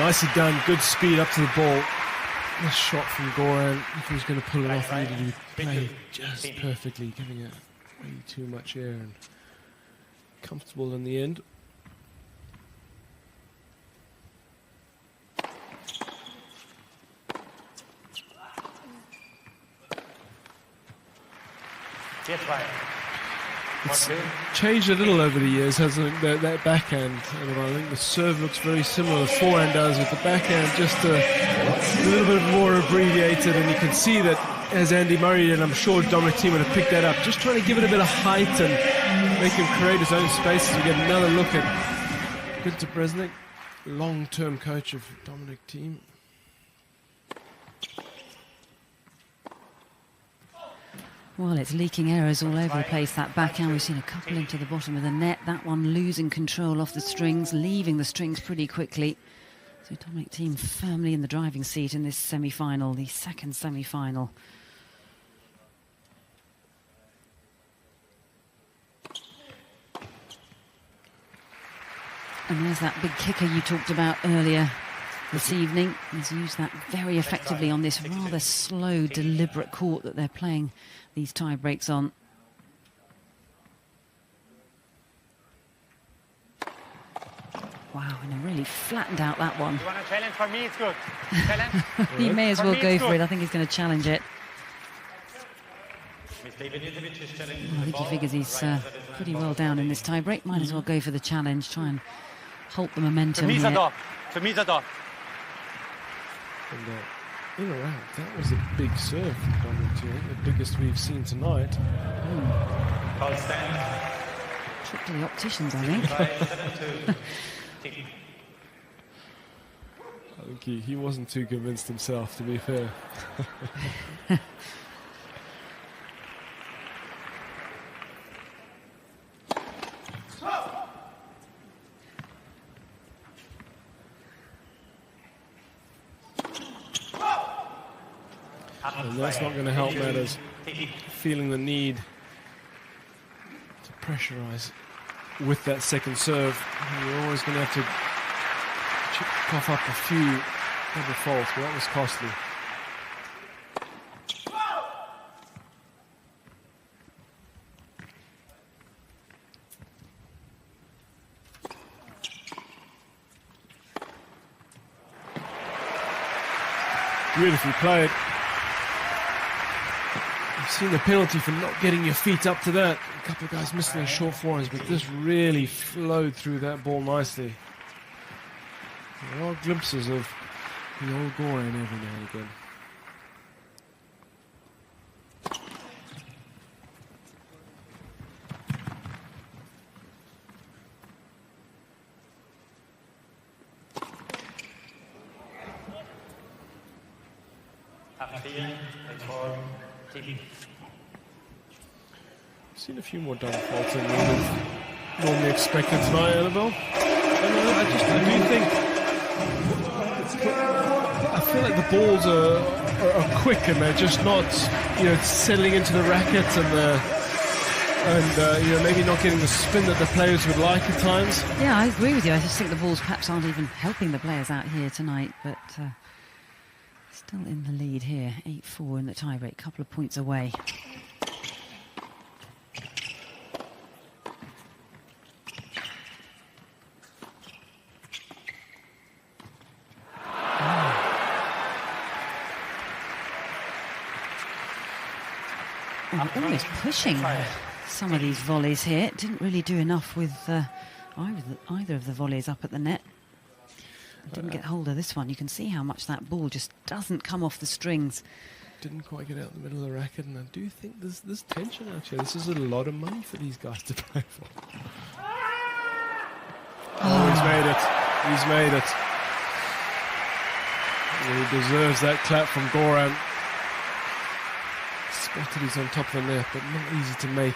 nicely done. Good speed up to the ball. Nice shot from Goran. If he was going to pull it off, he needed to play just perfectly, giving it way too much air and comfortable in the end. It's changed a little over the years, hasn't it, that backhand? And I think the serve looks very similar. The forehand does, with the backhand just a little bit more abbreviated, and you can see that as Andy Murray did, I'm sure Dominic Thiem would have picked that up, just trying to give it a bit of height and make him create his own spaces. We get another look at Günter Bresnik, long-term coach of Dominic Thiem. Well, it's leaking errors all over the place, that backhand. We've seen a couple into the bottom of the net. That one losing control off the strings, leaving the strings pretty quickly. So Dominic Thiem firmly in the driving seat in this semi-final, the second semi-final. And there's that big kicker you talked about earlier this evening. He's used that very effectively on this rather slow, deliberate court that they're playing these tie breaks on. Wow, and he really flattened out that one. You want a challenge for me? It's good. Challenge? He may as well go for it. I think he's going to challenge it. I think he figures he's pretty well down in this tie break. Might as well go for the challenge, try and halt the momentum here. For me, the And in a round, that was a big serve from Dominic Thiem, the biggest we've seen tonight. Trip to the opticians, I think. I think he wasn't too convinced himself, to be fair. And that's not going to help matters. Feeling the need to pressurize with that second serve. You're always going to have to cough up a few double faults, but that was costly. Beautifully played. You've seen the penalty for not getting your feet up to that. A couple of guys missing their short forehands, but this really flowed through that ball nicely. There are glimpses of the old Goran every now and again. Seen a few more double faults than we would have normally expected tonight, Annabelle. I do think, I feel like the balls are quick and they're just not, settling into the racket and maybe not getting the spin that the players would like at times. Yeah, I agree with you. I just think the balls perhaps aren't even helping the players out here tonight, but still in the lead here, 8-4 in the tiebreak, couple of points away. Almost pushing some of these volleys here. Didn't really do enough with either of the volleys up at the net. Didn't get hold of this one. You can see how much that ball just doesn't come off the strings. Didn't quite get out in the middle of the racket, and I do think there's tension out here. This is a lot of money for these guys to play for. Oh, he's made it. He's made it. He deserves that clap from Goran. Spotted he's on top of the net, but not easy to make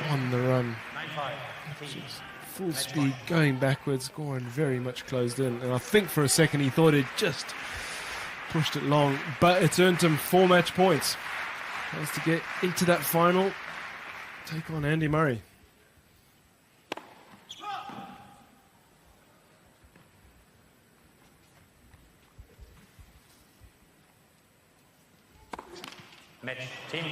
on the run. Full speed going backwards. Goran very much closed in, and I think for a second he thought he'd just pushed it long, but it's earned him 4 match points. Has to get into that final, take on Andy Murray. Match. Team.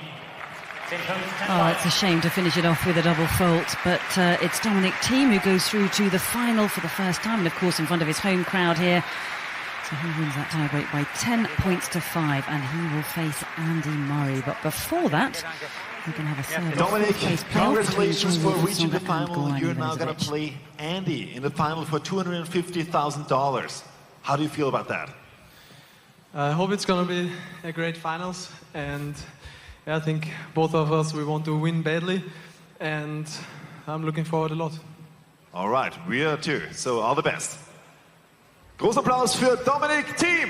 10 points, 10 Oh, it's a shame to finish it off with a double fault, but it's Dominic Thiem who goes through to the final for the first time, and of course in front of his home crowd here. So he wins that tiebreak by 10 points to 5, and he will face Andy Murray. But before that, we're going to have a third Dominic, place congratulations for reaching the Tsonga and final. Goran You're now going to Ivanisevic. play Andy in the final for $250,000. How do you feel about that? I hope it's going to be a great finals, and I think both of us, we want to win badly, and I'm looking forward a lot. All right, we are too. So all the best. Großen Applaus für Dominic Thiem.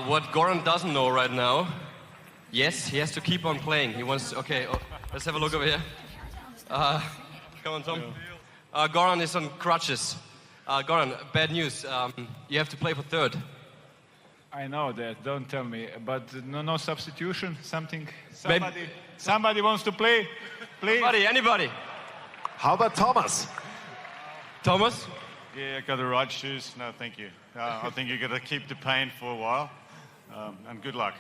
What Goran doesn't know right now, yes, he has to keep on playing. He wants. Okay, let's have a look over here. Come on, Tom. Goran is on crutches. Goran, bad news. You have to play for third. I know that, don't tell me, but no substitution, somebody wants to play, please. Anybody? How about Thomas? Thomas? Yeah, I got the right shoes, no thank you. I think you got to keep the pain for a while, and good luck.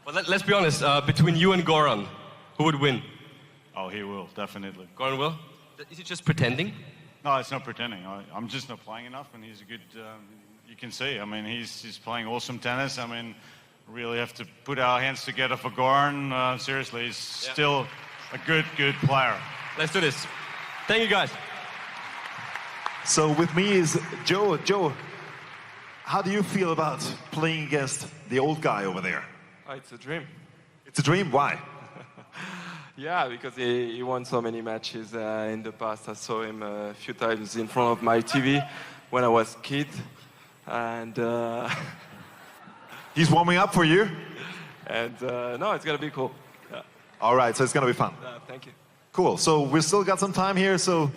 Well, let's be honest, between you and Goran, who would win? Oh, he will, definitely. Goran will? Is he just pretending? No, it's not pretending, I'm just not playing enough, and he's a good, you can see, I mean, he's playing awesome tennis. I mean, really have to put our hands together for Goran. Seriously, he's still a good player. Let's do this. Thank you, guys. So with me is Joe. Joe, how do you feel about playing against the old guy over there? It's a dream. It's a dream, why? Yeah, because he won so many matches in the past. I saw him a few times in front of my TV when I was a kid. And He's warming up for you? and no, it's going to be cool. Yeah. All right, so it's going to be fun. Thank you. Cool, so we still got some time here, so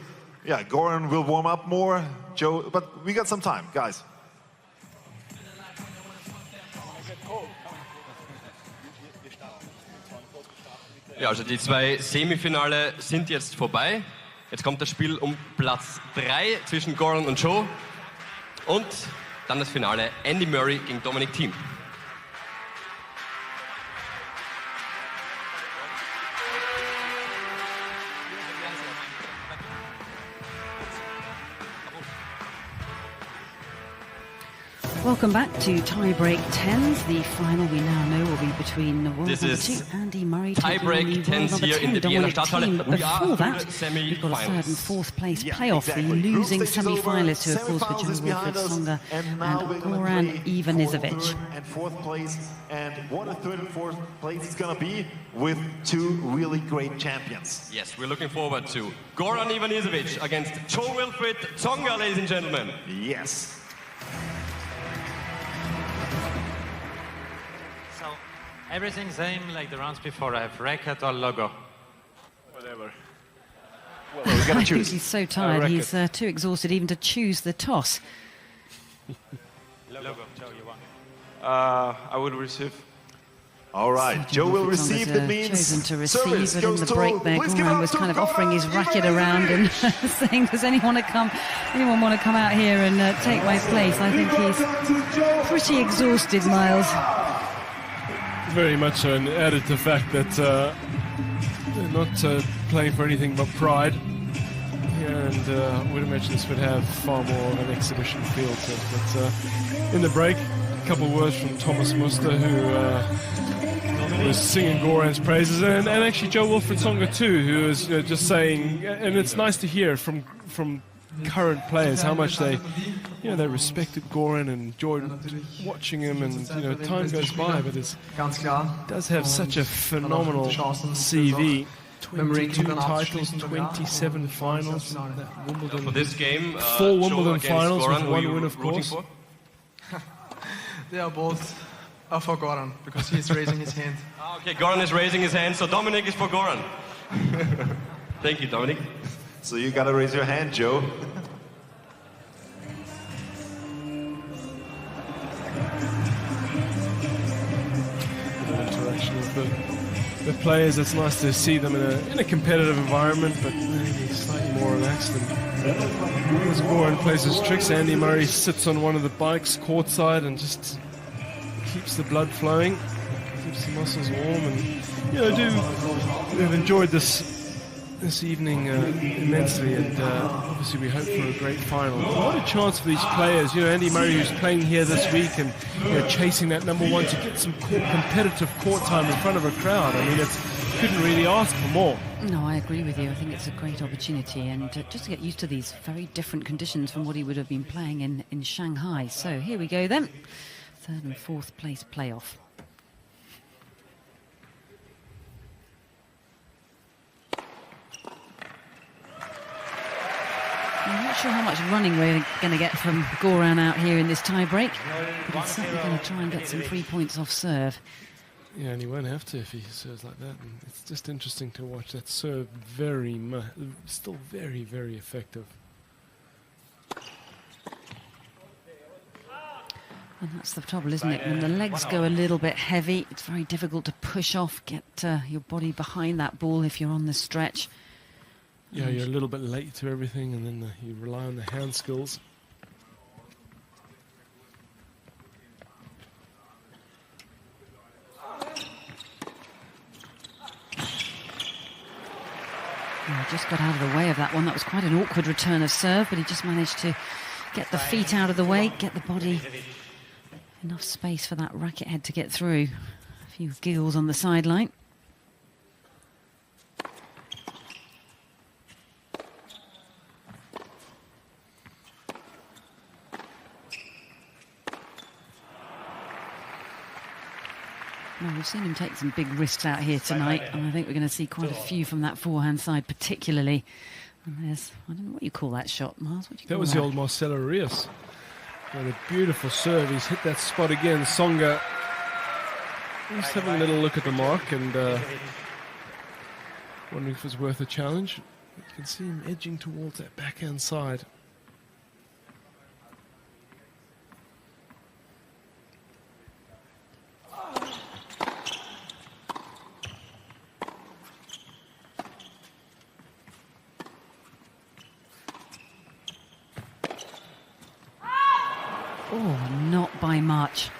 yeah, Goran will warm up more, Joe, but we got some time, guys. Ja, also die zwei Semifinale sind jetzt vorbei. Jetzt kommt das Spiel um Platz 3 zwischen Goran und Joe. Und dann das Finale Andy Murray gegen Dominic Thiem. Welcome back to tiebreak 10s. The final we now know will be between world This number is 2 Andy Murray taking on tiebreak the world 10s number here in 10 the Vienna Dominic Stadthalle. Thiem. But We are before through that, the we've got a third and semi-finals. fourth place Yeah, playoff. exactly. The losing Group stage is over, semi-finalists, who of course were semi-finals is Joe behind Wilfried us, Tsonga and now and we're gonna Goran play Ivanisevic. for third and fourth place, and what a third and fourth place is gonna be with two really great champions. Yes, we're looking forward to Goran Ivanisevic against Joe Wilfried Tsonga, ladies and gentlemen. Yes. So, everything same like the rounds before. I have racket or logo. Whatever. Well, we gotta I think choose. he's so tired, he's too exhausted even to choose the toss. Logo, Joe, you want. I will receive. All right, Joe will Wilfried receive Tsonga's, the means. chosen to receive, Service but in goes the to, break there, please give it Goran up was to kind of offering his Goran racket around and saying, does anyone want to come out here and take my place? I think he's pretty exhausted, Miles. Very much so, and added to the fact that they're not playing for anything but pride. And I would imagine this would have far more of an exhibition feel to it. But in the break, a couple of words from Thomas Muster, who was singing Goran's praises, and actually Joe Wilfried Tsonga too, who is just saying, and it's nice to hear from current players how much they respected Goran and enjoyed watching him, and time goes by, but it does have such a phenomenal CV. 22 titles, 27 finals, Wimbledon. For this game, 4 Wimbledon Joe finals Goran, with who one you win, of rooting course. They are both for Goran because he is raising his hand. Okay, Goran is raising his hand, so Dominic is for Goran. Thank you, Dominic. So you gotta raise your hand, Joe. Interaction with the the players. It's nice to see them in a competitive environment, but maybe slightly more relaxed. And as Goran plays his tricks, Andy Murray sits on one of the bikes courtside and just keeps the blood flowing, keeps the muscles warm, and we've enjoyed this evening immensely, and obviously we hope for a great final. What a chance for these players. Andy Murray, who's playing here this week and chasing that number one, to get some competitive court time in front of a crowd. I mean, couldn't really ask for more. No, I agree with you. I think it's a great opportunity, and just to get used to these very different conditions from what he would have been playing in Shanghai. So here we go then. Third and fourth place playoff. I'm not sure how much running we're going to get from Goran out here in this tie-break, but he's certainly going to try and get some 3 points off serve. Yeah, and he won't have to if he serves like that. And it's just interesting to watch that serve. Still very, very effective. And that's the trouble, isn't it? When the legs go a little bit heavy, it's very difficult to push off, get your body behind that ball if you're on the stretch. Yeah, you're a little bit late to everything, and then you rely on the hand skills. He just got out of the way of that one. That was quite an awkward return of serve, but he just managed to get the feet out of the way, get the body enough space for that racket head to get through. A few giggles on the sideline. Well, we've seen him take some big risks out here tonight, and I think we're going to see quite a few from that forehand side particularly. And there's, I don't know what you call that shot, Miles. What do you call that? Was the old Marcelo Rios. What a beautiful serve. He's hit that spot again. Tsonga just having a little look at the mark and wondering if it's worth a challenge. You can see him edging towards that backhand side. Oh, not by much.